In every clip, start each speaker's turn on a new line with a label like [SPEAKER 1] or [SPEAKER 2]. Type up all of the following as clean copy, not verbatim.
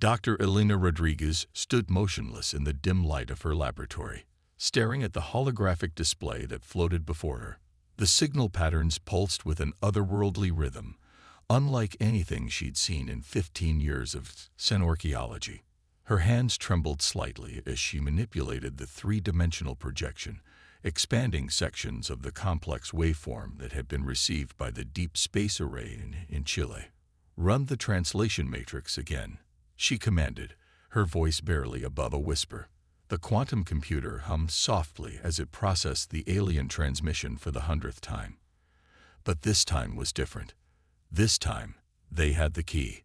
[SPEAKER 1] Dr. Elena Rodriguez stood motionless in the dim light of her laboratory, staring at the holographic display that floated before her. The signal patterns pulsed with an otherworldly rhythm, unlike anything she'd seen in 15 years of xenorchaeology. Her hands trembled slightly as she manipulated the three-dimensional projection, expanding sections of the complex waveform that had been received by the Deep Space Array in Chile. "Run the translation matrix again," she commanded, her voice barely above a whisper. The quantum computer hummed softly as it processed the alien transmission for the 100th time. But this time was different. This time, they had the key.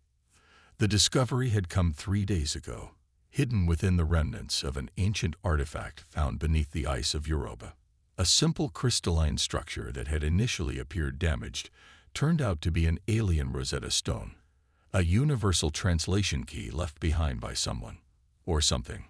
[SPEAKER 1] The discovery had come 3 days ago, hidden within the remnants of an ancient artifact found beneath the ice of Europa. A simple crystalline structure that had initially appeared damaged turned out to be an alien Rosetta Stone, a universal translation key left behind by someone, or something.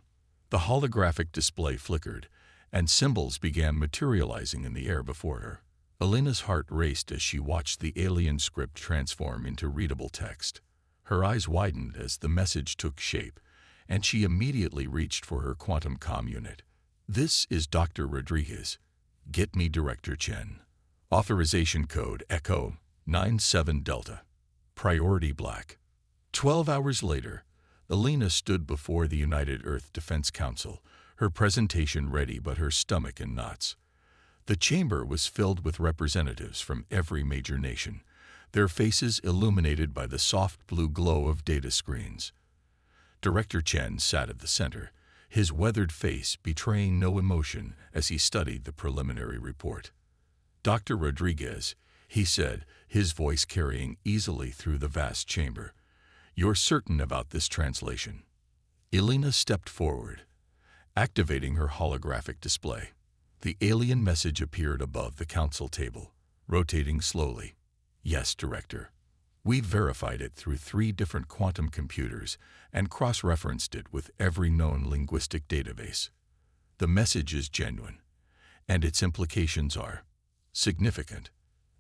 [SPEAKER 1] The holographic display flickered, and symbols began materializing in the air before her. Elena's heart raced as she watched the alien script transform into readable text. Her eyes widened as the message took shape, and she immediately reached for her quantum comm unit. "This is Dr. Rodriguez. Get me Director Chen. Authorization code Echo 97 Delta. Priority Black." 12 hours later, Elena stood before the United Earth Defense Council, her presentation ready but her stomach in knots. The chamber was filled with representatives from every major nation, their faces illuminated by the soft blue glow of data screens. Director Chen sat at the center, his weathered face betraying no emotion as he studied the preliminary report. "Dr. Rodriguez," he said, his voice carrying easily through the vast chamber, "you're certain about this translation?" Elena stepped forward, activating her holographic display. The alien message appeared above the council table, rotating slowly. "Yes, Director. We've verified it through 3 different quantum computers and cross-referenced it with every known linguistic database. The message is genuine, and its implications are significant."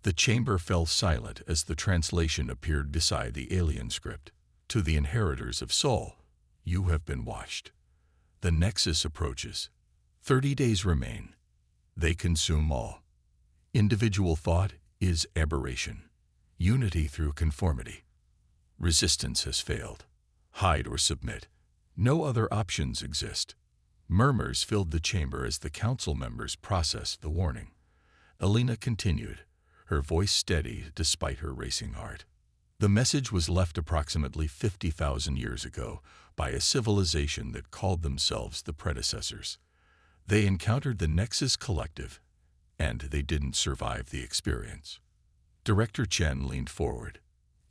[SPEAKER 1] The chamber fell silent as the translation appeared beside the alien script. "To the inheritors of Sol, you have been watched. The Nexus approaches. 30 days remain. They consume all. Individual thought is aberration. Unity through conformity. Resistance has failed. Hide or submit. No other options exist." Murmurs filled the chamber as the council members processed the warning. Elena continued, her voice steady despite her racing heart. "The message was left approximately 50,000 years ago by a civilization that called themselves the predecessors. They encountered the Nexus Collective, and they didn't survive the experience." Director Chen leaned forward.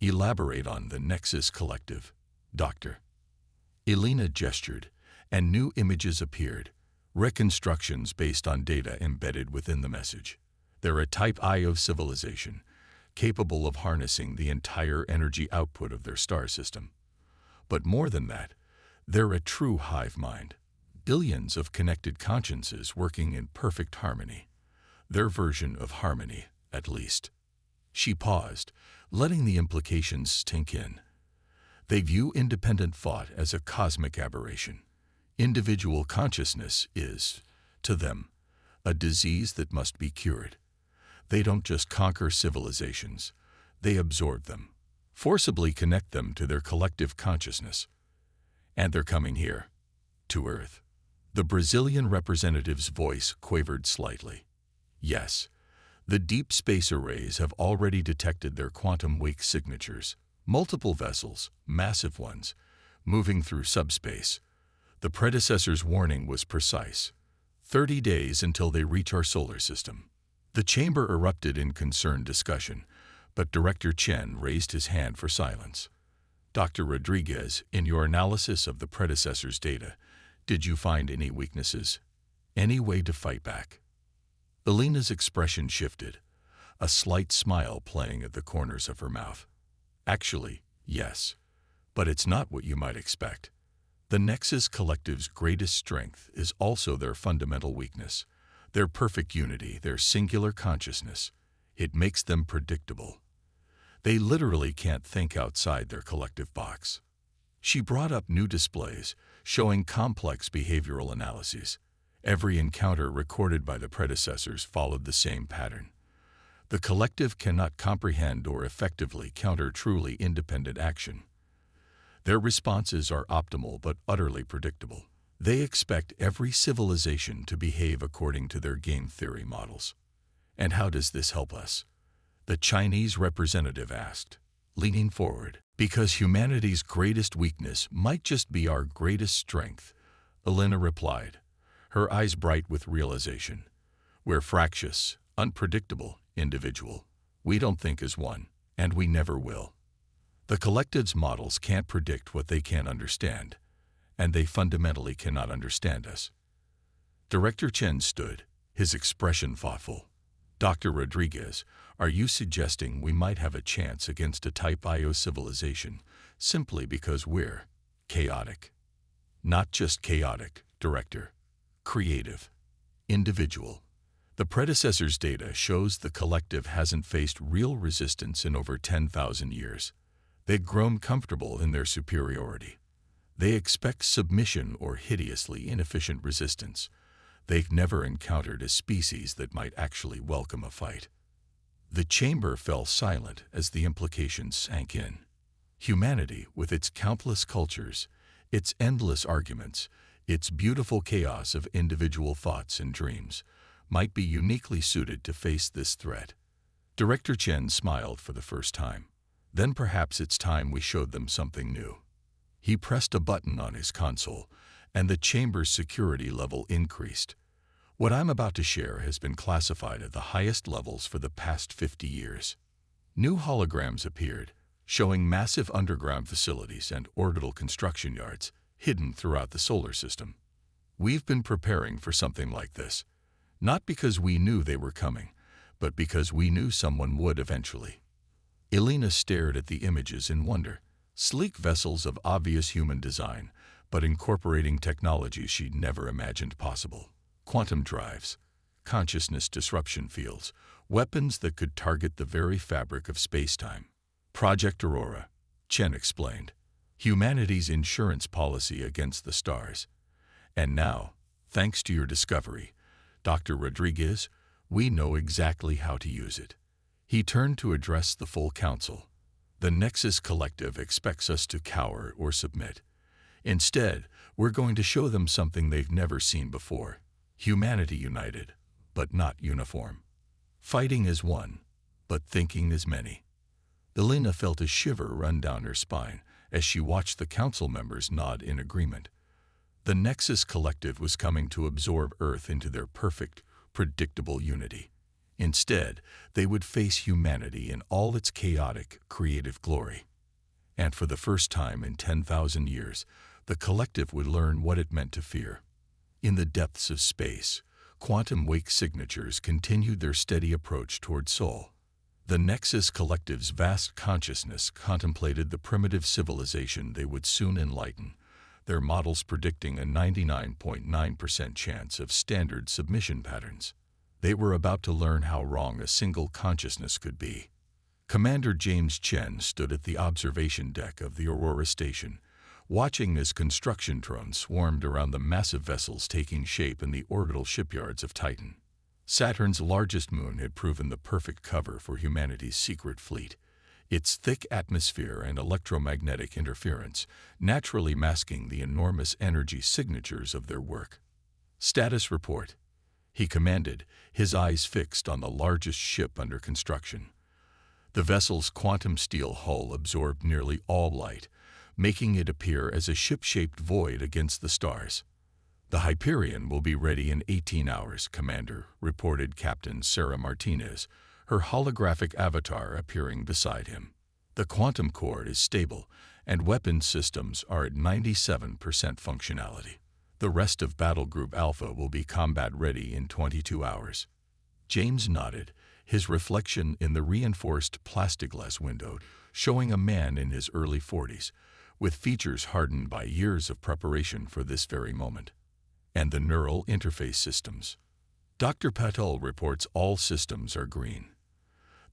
[SPEAKER 1] "Elaborate on the Nexus Collective, Doctor." Elena gestured, and new images appeared, reconstructions based on data embedded within the message. "They're a Type IO civilization, capable of harnessing the entire energy output of their star system. But more than that, they're a true hive mind, billions of connected consciences working in perfect harmony. Their version of harmony, at least." She paused, letting the implications sink in. "They view independent thought as a cosmic aberration. Individual consciousness is, to them, a disease that must be cured. They don't just conquer civilizations, they absorb them, forcibly connect them to their collective consciousness. And they're coming here, to Earth." The Brazilian representative's voice quavered slightly. "Yes. The Deep Space Arrays have already detected their quantum wake signatures, multiple vessels, massive ones, moving through subspace. The predecessor's warning was precise. 30 days until they reach our solar system." The chamber erupted in concerned discussion, but Director Chen raised his hand for silence. "Dr. Rodriguez, in your analysis of the predecessor's data, did you find any weaknesses? Any way to fight back?" Elena's expression shifted, a slight smile playing at the corners of her mouth. "Actually, yes. But it's not what you might expect. The Nexus Collective's greatest strength is also their fundamental weakness, their perfect unity, their singular consciousness. It makes them predictable. They literally can't think outside their collective box." She brought up new displays, showing complex behavioral analyses. Every encounter recorded by the predecessors followed the same pattern. The collective cannot comprehend or effectively counter truly independent action. Their responses are optimal but utterly predictable. They expect every civilization to behave according to their game theory models. And how does this help us? The Chinese representative asked, leaning forward. Because humanity's greatest weakness might just be our greatest strength, Elena replied, her eyes bright with realization. We're fractious, unpredictable, individual. We don't think as one, and we never will. The collective's models can't predict what they can't understand, and they fundamentally cannot understand us. Director Chen stood, his expression thoughtful. Dr. Rodriguez, are you suggesting we might have a chance against a Type IO civilization simply because we're chaotic? Not just chaotic, Director. Creative. Individual. The predecessor's data shows the collective hasn't faced real resistance in over 10,000 years. They've grown comfortable in their superiority. They expect submission or hideously inefficient resistance. They've never encountered a species that might actually welcome a fight. The chamber fell silent as the implications sank in. Humanity, with its countless cultures, its endless arguments, its beautiful chaos of individual thoughts and dreams, might be uniquely suited to face this threat. Director Chen smiled for the first time. Then perhaps it's time we showed them something new. He pressed a button on his console, and the chamber's security level increased. What I'm about to share has been classified at the highest levels for the past 50 years. New holograms appeared, showing massive underground facilities and orbital construction yards hidden throughout the solar system. We've been preparing for something like this, not because we knew they were coming, but because we knew someone would eventually. Elena stared at the images in wonder. Sleek vessels of obvious human design, but incorporating technologies she'd never imagined possible. Quantum drives, consciousness disruption fields, weapons that could target the very fabric of space-time. Project Aurora, Chen explained, humanity's insurance policy against the stars. And now, thanks to your discovery, Dr. Rodriguez, we know exactly how to use it. He turned to address the full council. The Nexus Collective expects us to cower or submit. Instead, we're going to show them something they've never seen before. Humanity united, but not uniform. Fighting as one, but thinking as many. Elena felt a shiver run down her spine as she watched the council members nod in agreement. The Nexus Collective was coming to absorb Earth into their perfect, predictable unity. Instead, they would face humanity in all its chaotic, creative glory. And for the first time in 10,000 years, the collective would learn what it meant to fear. In the depths of space, quantum wake signatures continued their steady approach toward Sol. The Nexus Collective's vast consciousness contemplated the primitive civilization they would soon enlighten, their models predicting a 99.9% chance of standard submission patterns. They were about to learn how wrong a single consciousness could be. Commander James Chen stood at the observation deck of the Aurora station, watching as construction drones swarmed around the massive vessels taking shape in the orbital shipyards of Titan. Saturn's largest moon had proven the perfect cover for humanity's secret fleet, its thick atmosphere and electromagnetic interference naturally masking the enormous energy signatures of their work. Status report, he commanded, his eyes fixed on the largest ship under construction. The vessel's quantum steel hull absorbed nearly all light, making it appear as a ship-shaped void against the stars. The Hyperion will be ready in 18 hours, Commander, reported Captain Sarah Martinez, her holographic avatar appearing beside him. The quantum core is stable, and weapon systems are at 97% functionality. The rest of Battle Group Alpha will be combat-ready in 22 hours. James nodded, his reflection in the reinforced plastic-glass window showing a man in his early 40s, with features hardened by years of preparation for this very moment. And the neural interface systems. Dr. Patel reports all systems are green.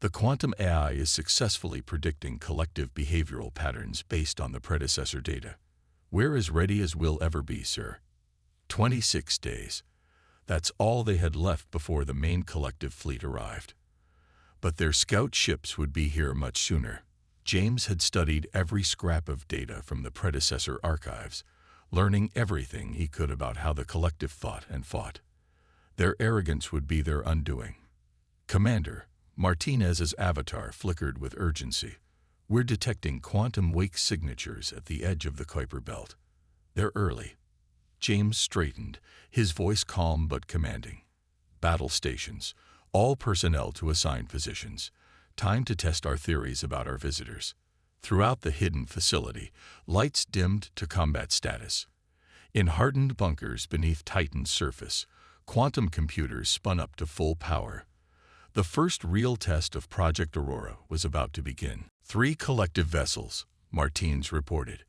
[SPEAKER 1] The quantum AI is successfully predicting collective behavioral patterns based on the predecessor data. We're as ready as we'll ever be, sir. 26 days. That's all they had left before the main collective fleet arrived. But their scout ships would be here much sooner. James had studied every scrap of data from the predecessor archives, learning everything he could about how the collective thought and fought. Their arrogance would be their undoing. Commander, Martinez's avatar flickered with urgency. We're detecting quantum wake signatures at the edge of the Kuiper belt. They're early. James straightened, his voice calm but commanding. Battle stations, all personnel to assigned positions. Time to test our theories about our visitors. Throughout the hidden facility, lights dimmed to combat status. In hardened bunkers beneath Titan's surface, quantum computers spun up to full power. The first real test of Project Aurora was about to begin. 3 collective vessels, Martins reported,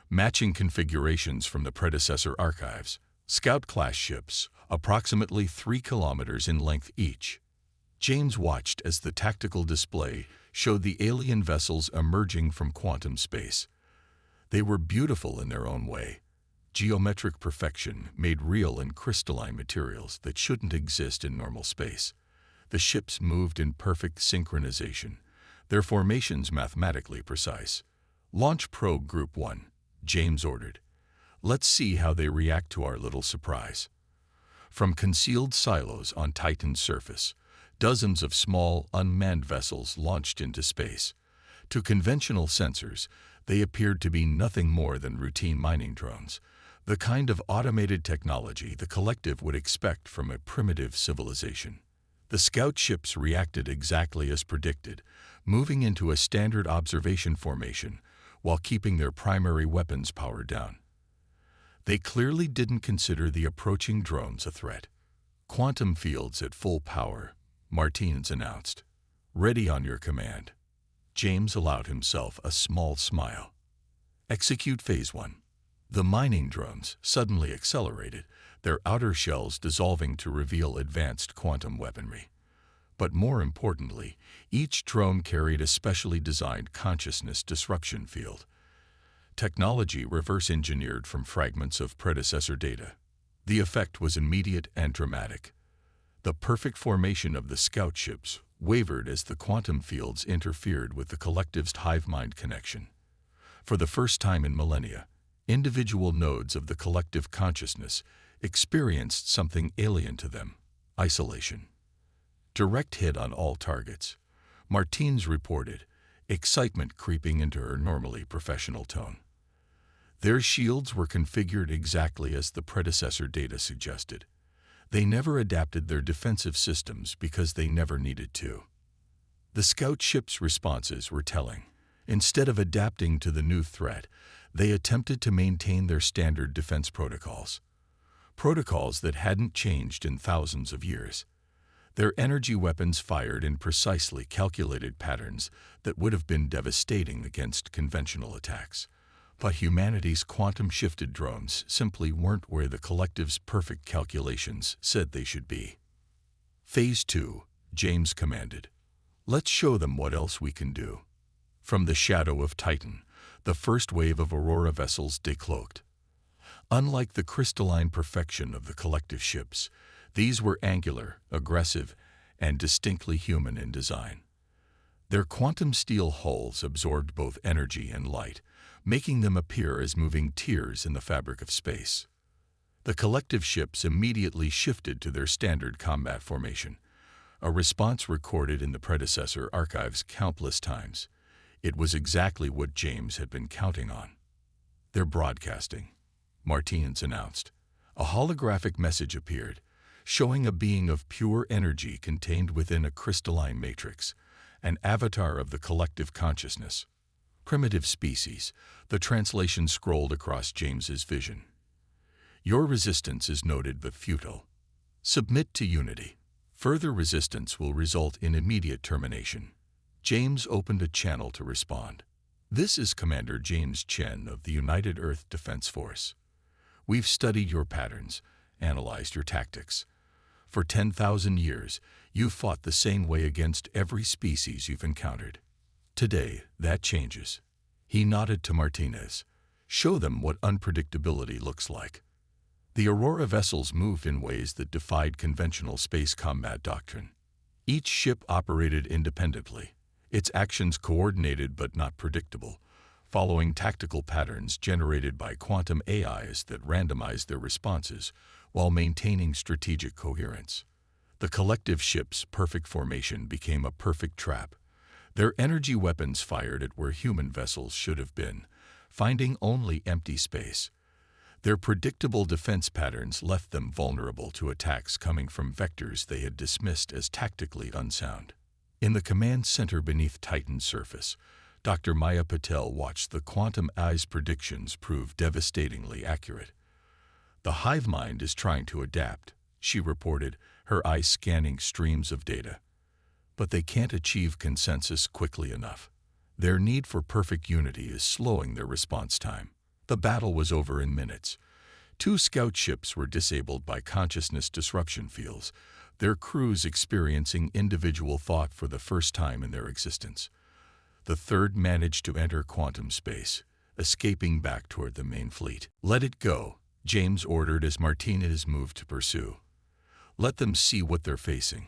[SPEAKER 1] matching configurations from the predecessor archives. Scout-class ships, approximately 3 kilometers in length each. James watched as the tactical display showed the alien vessels emerging from quantum space. They were beautiful in their own way. Geometric perfection made real in crystalline materials that shouldn't exist in normal space. The ships moved in perfect synchronization, their formations mathematically precise. Launch probe Group 1, James ordered. Let's see how they react to our little surprise. From concealed silos on Titan's surface, dozens of small, unmanned vessels launched into space. To conventional sensors, they appeared to be nothing more than routine mining drones, the kind of automated technology the collective would expect from a primitive civilization. The scout ships reacted exactly as predicted, moving into a standard observation formation while keeping their primary weapons powered down. They clearly didn't consider the approaching drones a threat. Quantum fields at full power, Martins announced. Ready on your command. James allowed himself a small smile. Execute Phase 1. The mining drones suddenly accelerated, their outer shells dissolving to reveal advanced quantum weaponry. But more importantly, each drone carried a specially designed consciousness disruption field. Technology reverse-engineered from fragments of predecessor data. The effect was immediate and dramatic. The perfect formation of the scout ships wavered as the quantum fields interfered with the collective's hive-mind connection. For the first time in millennia, individual nodes of the collective consciousness experienced something alien to them: isolation. Direct hit on all targets, Martins reported, excitement creeping into her normally professional tone. Their shields were configured exactly as the predecessor data suggested. They never adapted their defensive systems because they never needed to. The scout ships' responses were telling. Instead of adapting to the new threat, they attempted to maintain their standard defense protocols. Protocols that hadn't changed in thousands of years. Their energy weapons fired in precisely calculated patterns that would have been devastating against conventional attacks. But humanity's quantum-shifted drones simply weren't where the collective's perfect calculations said they should be. Phase 2, James commanded. Let's show them what else we can do. From the shadow of Titan, the first wave of Aurora vessels decloaked. Unlike the crystalline perfection of the collective ships, these were angular, aggressive, and distinctly human in design. Their quantum steel hulls absorbed both energy and light, making them appear as moving tiers in the fabric of space. The collective ships immediately shifted to their standard combat formation, a response recorded in the predecessor archives countless times. It was exactly what James had been counting on. They're broadcasting, Martins announced. A holographic message appeared, showing a being of pure energy contained within a crystalline matrix, an avatar of the collective consciousness. Primitive species, the translation scrolled across James's vision. Your resistance is noted but futile. Submit to unity. Further resistance will result in immediate termination. James opened a channel to respond. This is Commander James Chen of the United Earth Defense Force. We've studied your patterns, analyzed your tactics. For 10,000 years, you've fought the same way against every species you've encountered. Today, that changes. He nodded to Martinez. Show them what unpredictability looks like. The Aurora vessels moved in ways that defied conventional space combat doctrine. Each ship operated independently, its actions coordinated but not predictable, following tactical patterns generated by quantum AIs that randomized their responses while maintaining strategic coherence. The collective ship's perfect formation became a perfect trap. Their energy weapons fired at where human vessels should have been, finding only empty space. Their predictable defense patterns left them vulnerable to attacks coming from vectors they had dismissed as tactically unsound. In the command center beneath Titan's surface, Dr. Maya Patel watched the quantum AI's predictions prove devastatingly accurate. The hive mind is trying to adapt, she reported, her eyes scanning streams of data. But they can't achieve consensus quickly enough. Their need for perfect unity is slowing their response time. The battle was over in minutes. 2 scout ships were disabled by consciousness disruption fields, their crews experiencing individual thought for the first time in their existence. The third managed to enter quantum space, escaping back toward the main fleet. Let it go, James ordered as Martinez moved to pursue. Let them see what they're facing.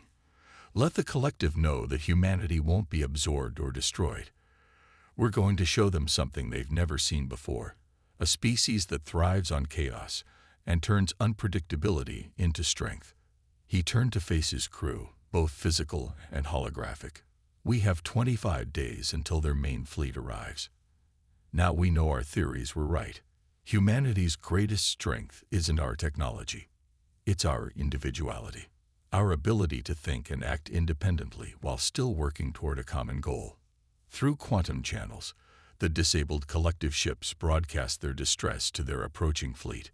[SPEAKER 1] Let the collective know that humanity won't be absorbed or destroyed. We're going to show them something they've never seen before. A species that thrives on chaos and turns unpredictability into strength. He turned to face his crew, both physical and holographic. We have 25 days until their main fleet arrives. Now we know our theories were right. Humanity's greatest strength isn't our technology. It's our individuality, our ability to think and act independently while still working toward a common goal. Through quantum channels, the disabled collective ships broadcast their distress to their approaching fleet.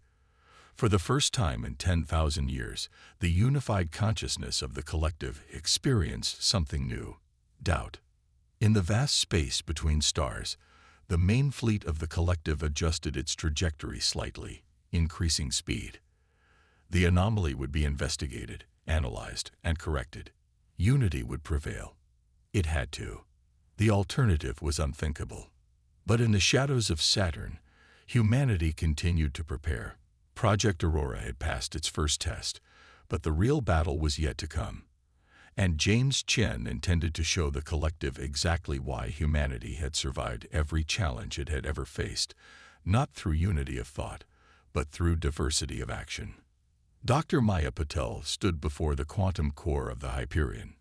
[SPEAKER 1] For the first time in 10,000 years, the unified consciousness of the collective experienced something new: doubt. In the vast space between stars, the main fleet of the collective adjusted its trajectory slightly, increasing speed. The anomaly would be investigated, analyzed, and corrected. Unity would prevail. It had to. The alternative was unthinkable. But in the shadows of Saturn, humanity continued to prepare. Project Aurora had passed its first test, but the real battle was yet to come. And James Chen intended to show the collective exactly why humanity had survived every challenge it had ever faced, not through unity of thought, but through diversity of action. Dr. Maya Patel stood before the quantum core of the Hyperion,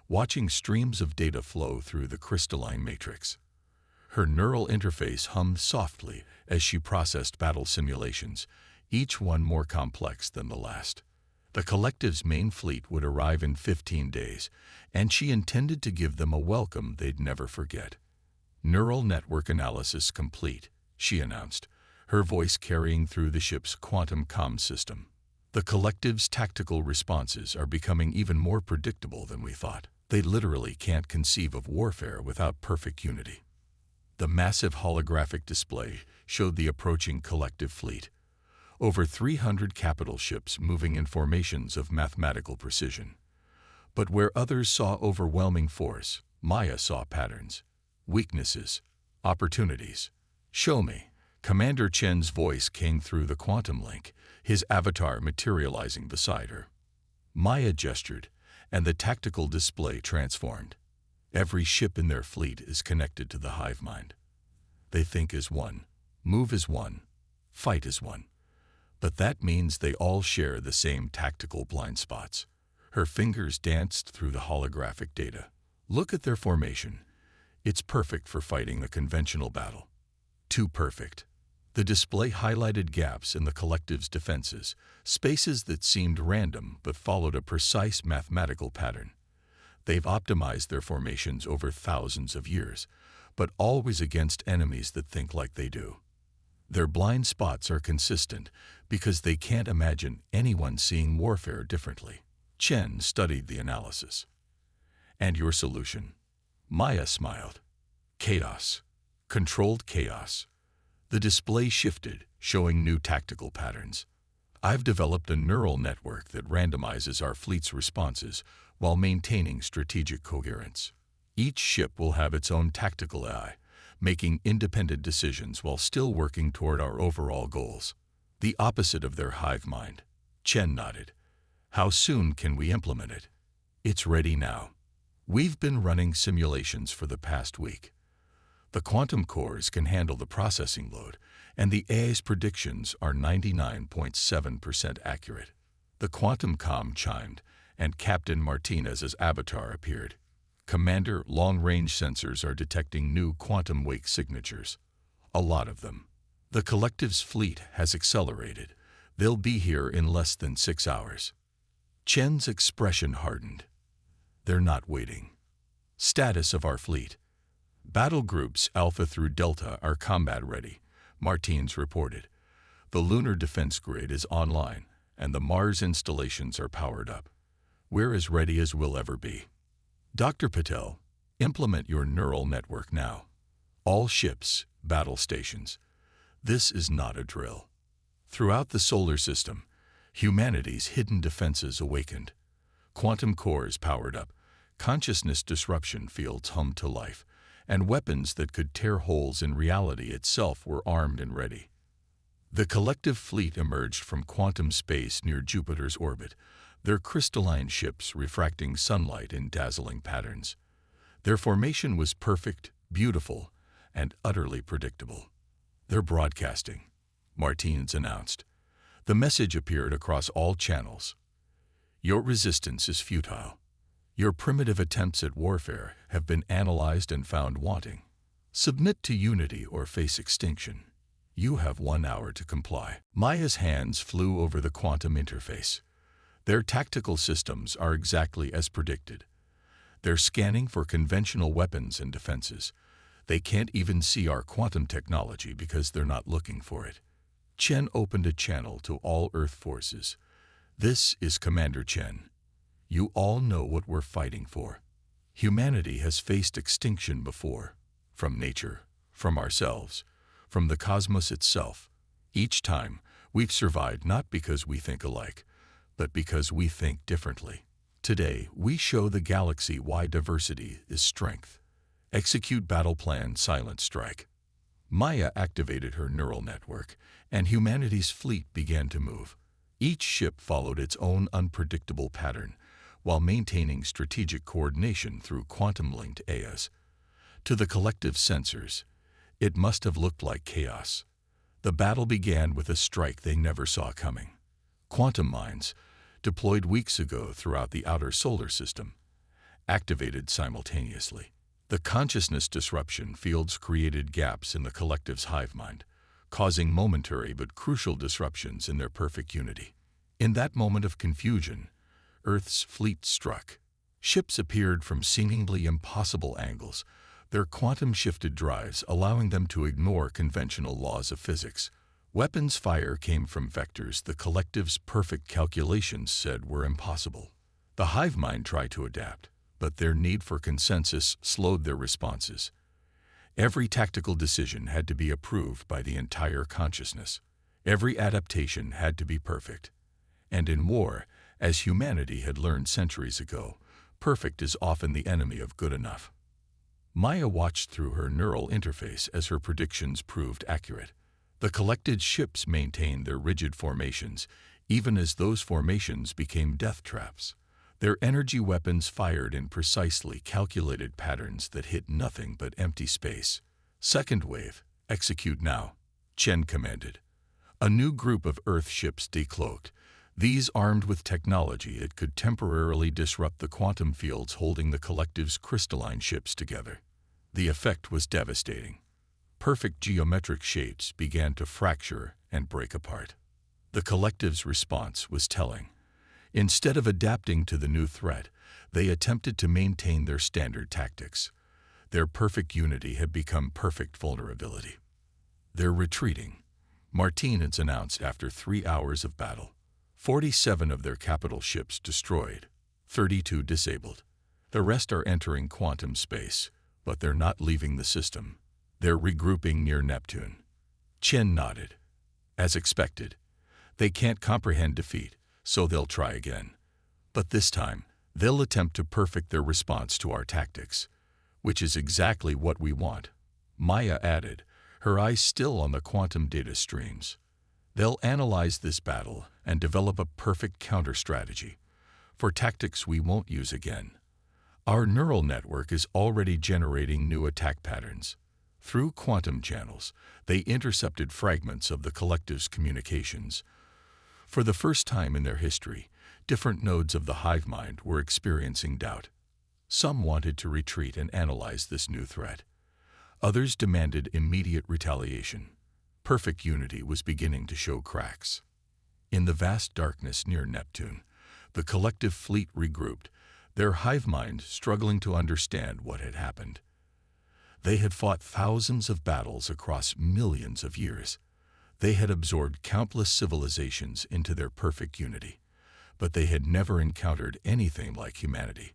[SPEAKER 1] watching streams of data flow through the crystalline matrix. Her neural interface hummed softly as she processed battle simulations, each one more complex than the last. The collective's main fleet would arrive in 15 days, and she intended to give them a welcome they'd never forget. Neural network analysis complete, she announced, her voice carrying through the ship's quantum comm system. The collective's tactical responses are becoming even more predictable than we thought. They literally can't conceive of warfare without perfect unity. The massive holographic display showed the approaching collective fleet. Over 300 capital ships moving in formations of mathematical precision. But where others saw overwhelming force, Maya saw patterns, weaknesses, opportunities. Show me. Commander Chen's voice came through the quantum link, his avatar materializing beside her. Maya gestured, and the tactical display transformed. Every ship in their fleet is connected to the hive mind. They think as one, move as one, fight as one. But that means they all share the same tactical blind spots. Her fingers danced through the holographic data. Look at their formation. It's perfect for fighting the conventional battle. Too perfect. The display highlighted gaps in the collective's defenses, spaces that seemed random but followed a precise mathematical pattern. They've optimized their formations over thousands of years, but always against enemies that think like they do. Their blind spots are consistent because they can't imagine anyone seeing warfare differently. Chen studied the analysis. And your solution? Maya smiled. Chaos. Controlled chaos. The display shifted, showing new tactical patterns. I've developed a neural network that randomizes our fleet's responses while maintaining strategic coherence. Each ship will have its own tactical AI, making independent decisions while still working toward our overall goals. The opposite of their hive mind. Chen nodded. How soon can we implement it? It's ready now. We've been running simulations for the past week. The quantum cores can handle the processing load, and the AI's predictions are 99.7% accurate. The quantum comm chimed, and Captain Martinez's avatar appeared. Commander, long-range sensors are detecting new quantum wake signatures. A lot of them. The collective's fleet has accelerated. They'll be here in less than 6 hours. Chen's expression hardened. They're not waiting. Status of our fleet. Battle groups Alpha through Delta are combat ready, Martins reported. The lunar defense grid is online, and the Mars installations are powered up. We're as ready as we'll ever be. Dr. Patel, implement your neural network now. All ships, battle stations. This is not a drill. Throughout the solar system, humanity's hidden defenses awakened. Quantum cores powered up, consciousness disruption fields hummed to life, and weapons that could tear holes in reality itself were armed and ready. The collective fleet emerged from quantum space near Jupiter's orbit, their crystalline ships refracting sunlight in dazzling patterns. Their formation was perfect, beautiful, and utterly predictable. They're broadcasting, Martins announced. The message appeared across all channels. Your resistance is futile. Your primitive attempts at warfare have been analyzed and found wanting. Submit to unity or face extinction. You have 1 hour to comply. Maya's hands flew over the quantum interface. Their tactical systems are exactly as predicted. They're scanning for conventional weapons and defenses. They can't even see our quantum technology because they're not looking for it. Chen opened a channel to all Earth forces. This is Commander Chen. You all know what we're fighting for. Humanity has faced extinction before, from nature, from ourselves, from the cosmos itself. Each time, we've survived not because we think alike, but because we think differently. Today, we show the galaxy why diversity is strength. Execute battle plan Silent Strike. Maya activated her neural network, and humanity's fleet began to move. Each ship followed its own unpredictable pattern, while maintaining strategic coordination through quantum-linked AIs. To the collective sensors, it must have looked like chaos. The battle began with a strike they never saw coming. Quantum mines, deployed weeks ago throughout the outer solar system, activated simultaneously. The consciousness disruption fields created gaps in the collective's hive mind, causing momentary but crucial disruptions in their perfect unity. In that moment of confusion, Earth's fleet struck. Ships appeared from seemingly impossible angles, their quantum-shifted drives allowing them to ignore conventional laws of physics. Weapons fire came from vectors the collective's perfect calculations said were impossible. The hive mind tried to adapt, but their need for consensus slowed their responses. Every tactical decision had to be approved by the entire consciousness. Every adaptation had to be perfect. And in war, as humanity had learned centuries ago, perfect is often the enemy of good enough. Maya watched through her neural interface as her predictions proved accurate. The collected ships maintained their rigid formations, even as those formations became death traps. Their energy weapons fired in precisely calculated patterns that hit nothing but empty space. Second wave, execute now, Chen commanded. A new group of Earth ships decloaked, these armed with technology that could temporarily disrupt the quantum fields holding the collective's crystalline ships together. The effect was devastating. Perfect geometric shapes began to fracture and break apart. The collective's response was telling. Instead of adapting to the new threat, they attempted to maintain their standard tactics. Their perfect unity had become perfect vulnerability. They're retreating, Martinez announced after 3 hours of battle. 47 of their capital ships destroyed, 32 disabled. The rest are entering quantum space, but they're not leaving the system. They're regrouping near Neptune. Chen nodded. As expected, They can't comprehend defeat, so they'll try again. But this time, they'll attempt to perfect their response to our tactics, which is exactly what we want. Maya added, her eyes still on the quantum data streams. They'll analyze this battle and develop a perfect counter-strategy for tactics we won't use again. Our neural network is already generating new attack patterns. Through quantum channels, they intercepted fragments of the collective's communications. For the first time in their history, different nodes of the hive mind were experiencing doubt. Some wanted to retreat and analyze this new threat. Others demanded immediate retaliation. Perfect unity was beginning to show cracks. In the vast darkness near Neptune, the collective fleet regrouped, their hive mind struggling to understand what had happened. They had fought thousands of battles across millions of years. They had absorbed countless civilizations into their perfect unity, but they had never encountered anything like humanity,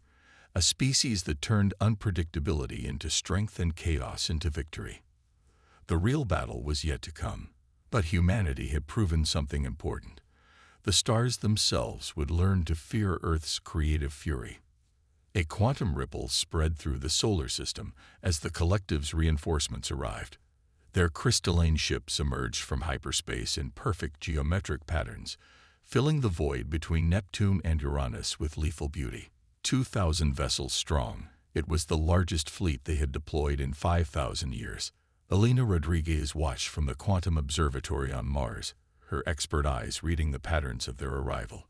[SPEAKER 1] a species that turned unpredictability into strength and chaos into victory. The real battle was yet to come, but humanity had proven something important. The stars themselves would learn to fear Earth's creative fury. A quantum ripple spread through the solar system as the collective's reinforcements arrived. Their crystalline ships emerged from hyperspace in perfect geometric patterns, filling the void between Neptune and Uranus with lethal beauty. 2,000 vessels strong, it was the largest fleet they had deployed in 5,000 years. Elena Rodriguez watched from the Quantum Observatory on Mars, her expert eyes reading the patterns of their arrival.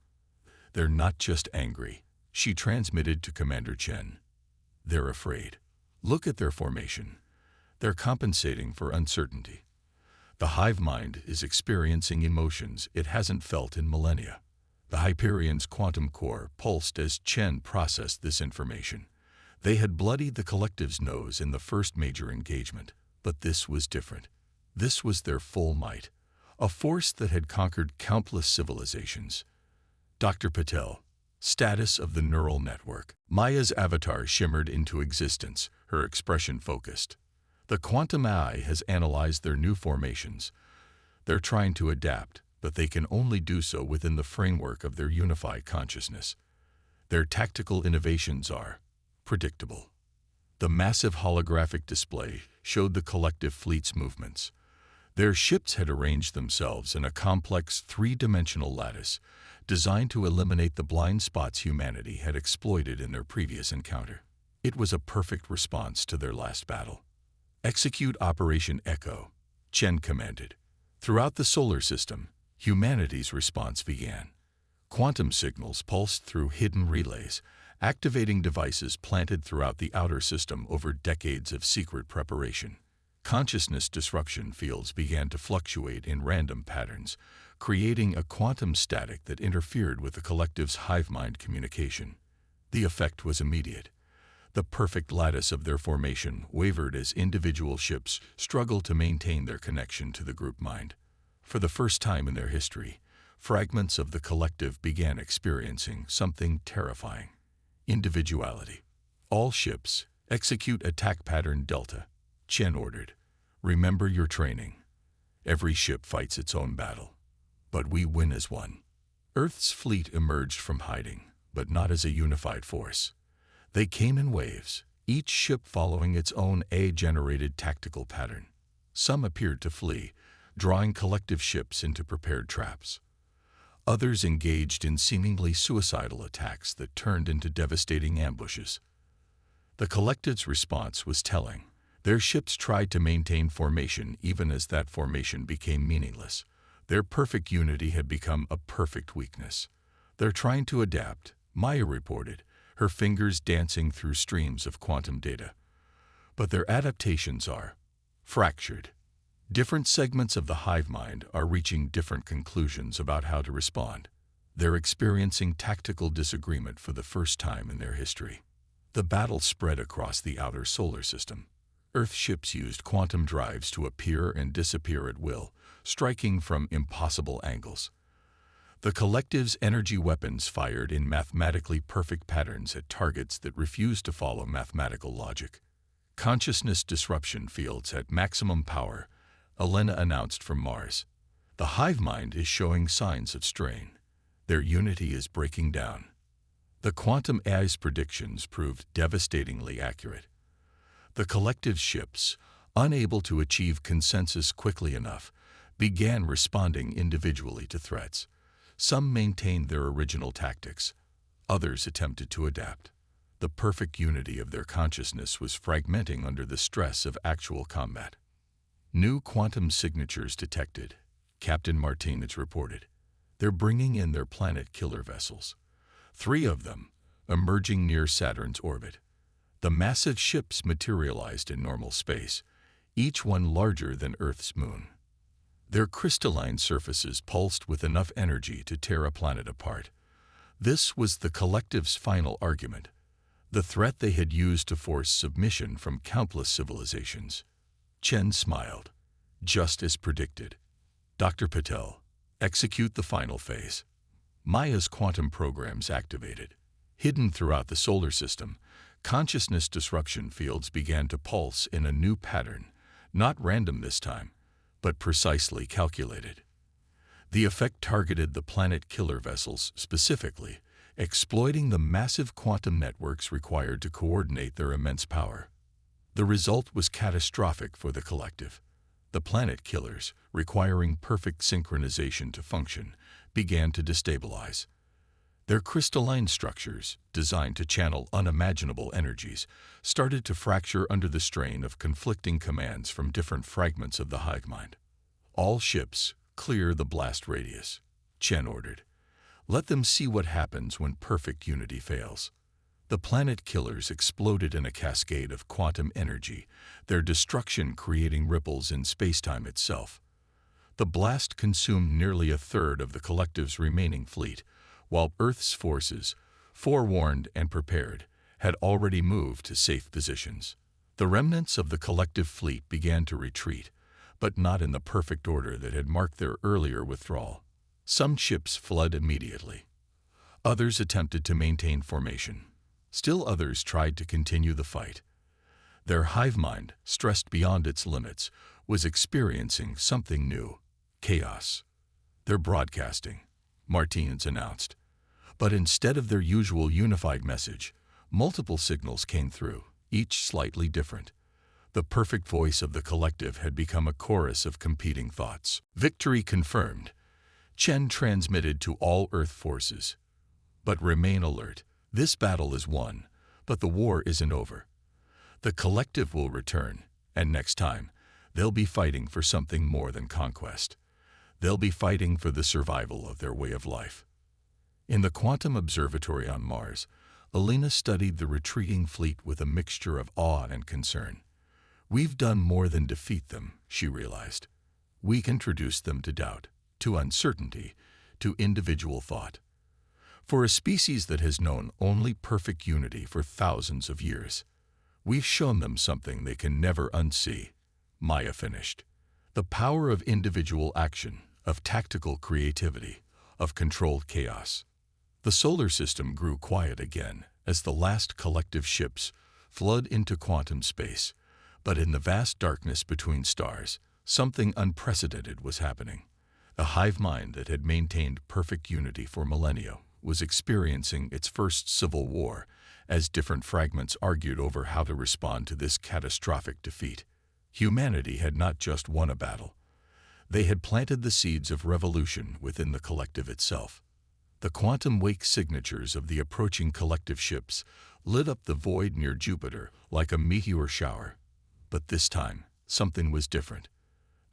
[SPEAKER 1] They're not just angry, she transmitted to Commander Chen. They're afraid. Look at their formation. They're compensating for uncertainty. The hive mind is experiencing emotions it hasn't felt in millennia. The Hyperion's quantum core pulsed as Chen processed this information. They had bloodied the collective's nose in the first major engagement, but this was different. This was their full might, a force that had conquered countless civilizations. Dr. Patel, status of the neural network. Maya's avatar shimmered into existence, her expression focused. The quantum AI has analyzed their new formations. They're trying to adapt, but they can only do so within the framework of their unified consciousness. Their tactical innovations are predictable. The massive holographic display showed the collective fleet's movements. Their ships had arranged themselves in a complex three-dimensional lattice designed to eliminate the blind spots humanity had exploited in their previous encounter. It was a perfect response to their last battle. Execute Operation Echo, Chen commanded. Throughout the solar system, humanity's response began. Quantum signals pulsed through hidden relays, activating devices planted throughout the outer system over decades of secret preparation. Consciousness disruption fields began to fluctuate in random patterns, creating a quantum static that interfered with the collective's hive mind communication. The effect was immediate. The perfect lattice of their formation wavered as individual ships struggled to maintain their connection to the group mind. For the first time in their history, fragments of the collective began experiencing something terrifying: individuality. All ships, execute attack pattern Delta, Chen ordered. Remember your training. Every ship fights its own battle, but we win as one. Earth's fleet emerged from hiding, but not as a unified force. They came in waves, each ship following its own AI-generated tactical pattern. Some appeared to flee, drawing collective ships into prepared traps. Others engaged in seemingly suicidal attacks that turned into devastating ambushes. The collective's response was telling. Their ships tried to maintain formation even as that formation became meaningless. Their perfect unity had become a perfect weakness. They're trying to adapt, Maya reported, her fingers dancing through streams of quantum data. But their adaptations are fractured. Different segments of the hive mind are reaching different conclusions about how to respond. They're experiencing tactical disagreement for the first time in their history. The battle spread across the outer solar system. Earth ships used quantum drives to appear and disappear at will, striking from impossible angles. The collective's energy weapons fired in mathematically perfect patterns at targets that refused to follow mathematical logic. Consciousness disruption fields at maximum power, Elena announced from Mars. The hive mind is showing signs of strain. Their unity is breaking down. The quantum AI's predictions proved devastatingly accurate. The collective ships, unable to achieve consensus quickly enough, began responding individually to threats. Some maintained their original tactics. Others attempted to adapt. The perfect unity of their consciousness was fragmenting under the stress of actual combat. New quantum signatures detected, Captain Martinez reported. They're bringing in their planet killer vessels. 3 of them, emerging near Saturn's orbit. The massive ships materialized in normal space, each one larger than Earth's moon. Their crystalline surfaces pulsed with enough energy to tear a planet apart. This was the collective's final argument, the threat they had used to force submission from countless civilizations. Chen smiled. Just as predicted. Dr. Patel, execute the final phase. Maya's quantum programs activated. Hidden throughout the solar system, consciousness disruption fields began to pulse in a new pattern, not random this time, but precisely calculated. The effect targeted the planet killer vessels specifically, exploiting the massive quantum networks required to coordinate their immense power. The result was catastrophic for the collective. The planet killers, requiring perfect synchronization to function, began to destabilize. Their crystalline structures, designed to channel unimaginable energies, started to fracture under the strain of conflicting commands from different fragments of the hive mind. All ships, clear the blast radius, Chen ordered. Let them see what happens when perfect unity fails. The planet killers exploded in a cascade of quantum energy, their destruction creating ripples in spacetime itself. The blast consumed nearly a third of the collective's remaining fleet, while Earth's forces, forewarned and prepared, had already moved to safe positions. The remnants of the collective fleet began to retreat, but not in the perfect order that had marked their earlier withdrawal. Some ships fled immediately. Others attempted to maintain formation. Still others tried to continue the fight. Their hive mind, stressed beyond its limits, was experiencing something new: chaos. They're broadcasting, Martinez announced. But instead of their usual unified message, multiple signals came through, each slightly different. The perfect voice of the collective had become a chorus of competing thoughts. Victory confirmed, Chen transmitted to all Earth forces. But remain alert. This battle is won, but the war isn't over. The collective will return, and next time, they'll be fighting for something more than conquest. They'll be fighting for the survival of their way of life. In the quantum observatory on Mars, Alina studied the retreating fleet with a mixture of awe and concern. We've done more than defeat them, she realized. We've introduced them to doubt, to uncertainty, to individual thought. For a species that has known only perfect unity for thousands of years, we've shown them something they can never unsee, Maya finished. The power of individual action, of tactical creativity, of controlled chaos. The solar system grew quiet again as the last collective ships flood into quantum space, but in the vast darkness between stars, something unprecedented was happening. The hive mind that had maintained perfect unity for millennia was experiencing its first civil war as different fragments argued over how to respond to this catastrophic defeat. Humanity had not just won a battle. They had planted the seeds of revolution within the collective itself. The quantum wake signatures of the approaching collective ships lit up the void near Jupiter like a meteor shower. But this time, something was different.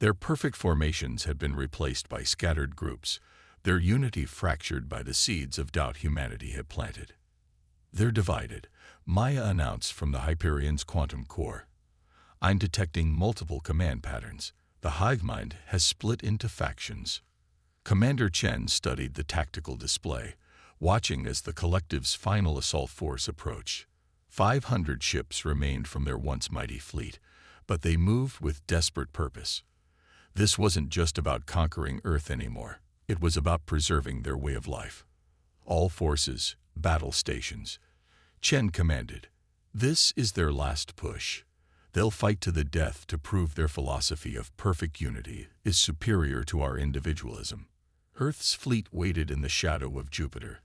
[SPEAKER 1] Their perfect formations had been replaced by scattered groups, their unity fractured by the seeds of doubt humanity had planted. They're divided, Maya announced from the Hyperion's quantum core. I'm detecting multiple command patterns. The hive mind has split into factions. Commander Chen studied the tactical display, watching as the collective's final assault force approached. 500 ships remained from their once mighty fleet, but they moved with desperate purpose. This wasn't just about conquering Earth anymore. It was about preserving their way of life. All forces, battle stations. Chen commanded. This is their last push. They'll fight to the death to prove their philosophy of perfect unity is superior to our individualism. Earth's fleet waited in the shadow of Jupiter,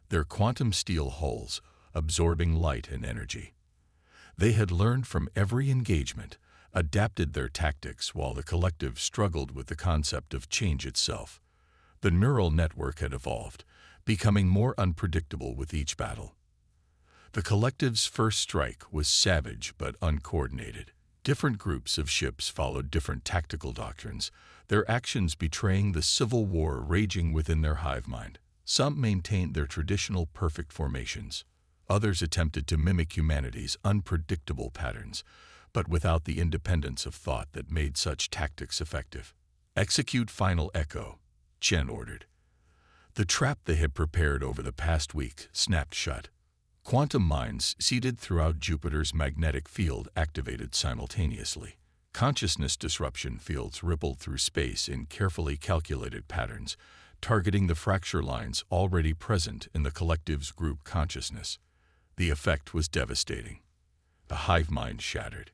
[SPEAKER 1] their quantum steel hulls absorbing light and energy. They had learned from every engagement, adapted their tactics while the collective struggled with the concept of change itself. The neural network had evolved, becoming more unpredictable with each battle. The collective's first strike was savage but uncoordinated. Different groups of ships followed different tactical doctrines, their actions betraying the civil war raging within their hive mind. Some maintained their traditional perfect formations. Others attempted to mimic humanity's unpredictable patterns, but without the independence of thought that made such tactics effective. "Execute final echo," Chen ordered. The trap they had prepared over the past week snapped shut. Quantum mines seeded throughout Jupiter's magnetic field activated simultaneously. Consciousness disruption fields rippled through space in carefully calculated patterns, targeting the fracture lines already present in the collective's group consciousness. The effect was devastating. The hive mind shattered.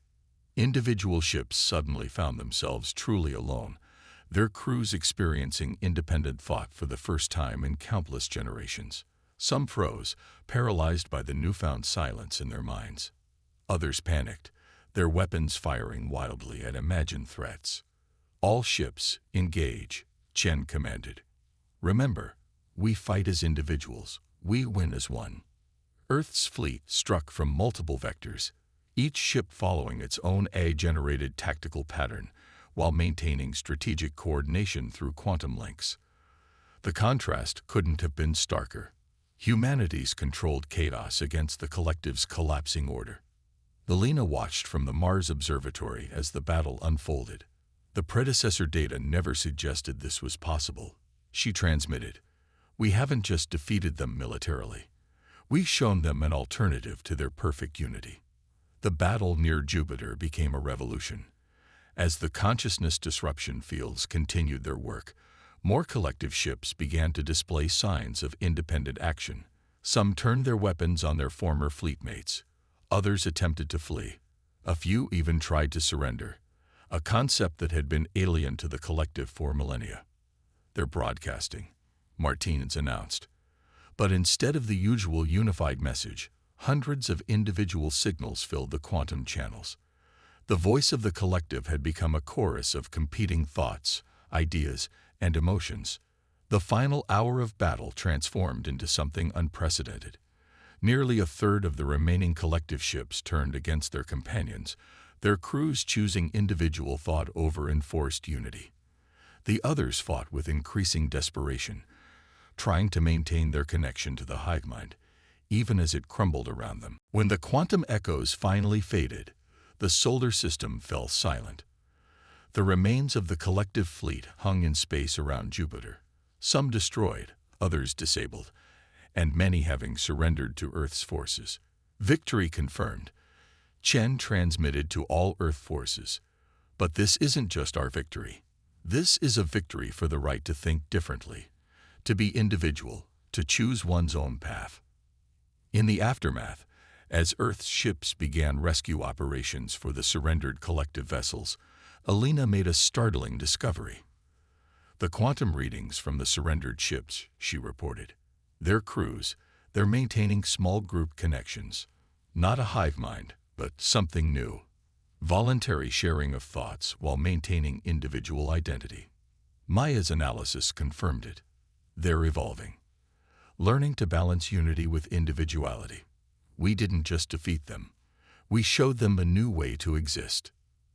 [SPEAKER 1] Individual ships suddenly found themselves truly alone, their crews experiencing independent thought for the first time in countless generations. Some froze, paralyzed by the newfound silence in their minds. Others panicked, their weapons firing wildly at imagined threats. "All ships, engage," Chen commanded. "Remember, we fight as individuals, we win as one." Earth's fleet struck from multiple vectors, each ship following its own AI-generated tactical pattern, while maintaining strategic coordination through quantum links. The contrast couldn't have been starker. Humanity's controlled chaos against the collective's collapsing order. Elena watched from the Mars Observatory as the battle unfolded. The predecessor data never suggested this was possible. She transmitted, "We haven't just defeated them militarily. We've shown them an alternative to their perfect unity." The battle near Jupiter became a revolution. As the consciousness disruption fields continued their work, more collective ships began to display signs of independent action. Some turned their weapons on their former fleetmates. Others attempted to flee. A few even tried to surrender, a concept that had been alien to the collective for millennia. "They're broadcasting," Martinez announced. But instead of the usual unified message, hundreds of individual signals filled the quantum channels. The voice of the collective had become a chorus of competing thoughts, ideas, and emotions. The final hour of battle transformed into something unprecedented. Nearly a third of the remaining collective ships turned against their companions, their crews choosing individual thought over enforced unity. The others fought with increasing desperation, trying to maintain their connection to the hive mind, even as it crumbled around them. When the quantum echoes finally faded, the solar system fell silent. The remains of the collective fleet hung in space around Jupiter, some destroyed, others disabled, and many having surrendered to Earth's forces. "Victory confirmed," Chen transmitted to all Earth forces. "But this isn't just our victory. This is a victory for the right to think differently, to be individual, to choose one's own path." In the aftermath, as Earth's ships began rescue operations for the surrendered collective vessels, Elena made a startling discovery. The quantum readings from the surrendered ships, she reported. Their crews, they're maintaining small group connections. Not a hive mind, but something new. Voluntary sharing of thoughts while maintaining individual identity. Maya's analysis confirmed it. They're evolving. Learning to balance unity with individuality. We didn't just defeat them. We showed them a new way to exist.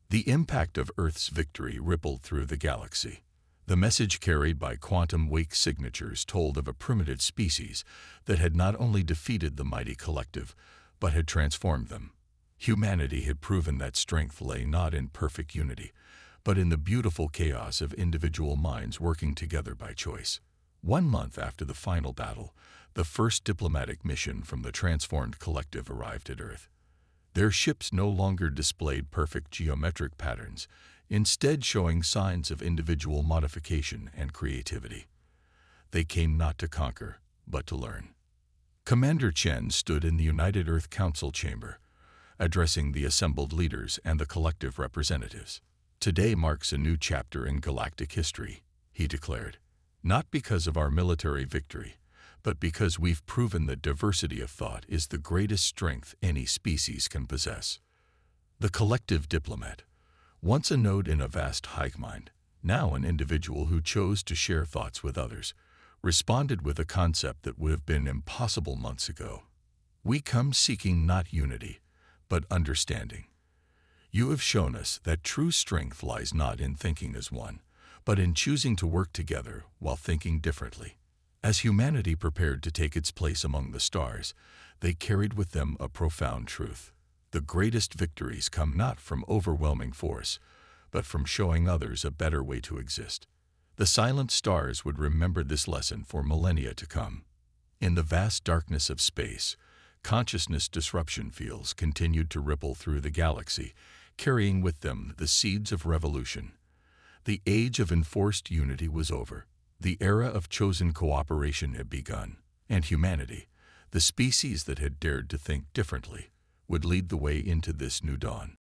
[SPEAKER 1] The impact of Earth's victory rippled through the galaxy. The message carried by quantum wake signatures told of a primitive species that had not only defeated the mighty collective, but had transformed them. Humanity had proven that strength lay not in perfect unity, but in the beautiful chaos of individual minds working together by choice. 1 month after the final battle, the first diplomatic mission from the transformed collective arrived at Earth. Their ships no longer displayed perfect geometric patterns, instead showing signs of individual modification and creativity. They came not to conquer, but to learn. Commander Chen stood in the United Earth Council chamber, addressing the assembled leaders and the collective representatives. "Today marks a new chapter in galactic history," he declared, "not because of our military victory, but because we've proven that diversity of thought is the greatest strength any species can possess." The collective diplomat, once a node in a vast hive mind, now an individual who chose to share thoughts with others, responded with a concept that would have been impossible months ago. "We come seeking not unity, but understanding. You have shown us that true strength lies not in thinking as one, but in choosing to work together while thinking differently." As humanity prepared to take its place among the stars, they carried with them a profound truth. The greatest victories come not from overwhelming force, but from showing others a better way to exist. The silent stars would remember this lesson for millennia to come. In the vast darkness of space, consciousness disruption fields continued to ripple through the galaxy, carrying with them the seeds of revolution. The age of enforced unity was over. The era of chosen cooperation had begun, and humanity, the species that had dared to think differently, would lead the way into this new dawn.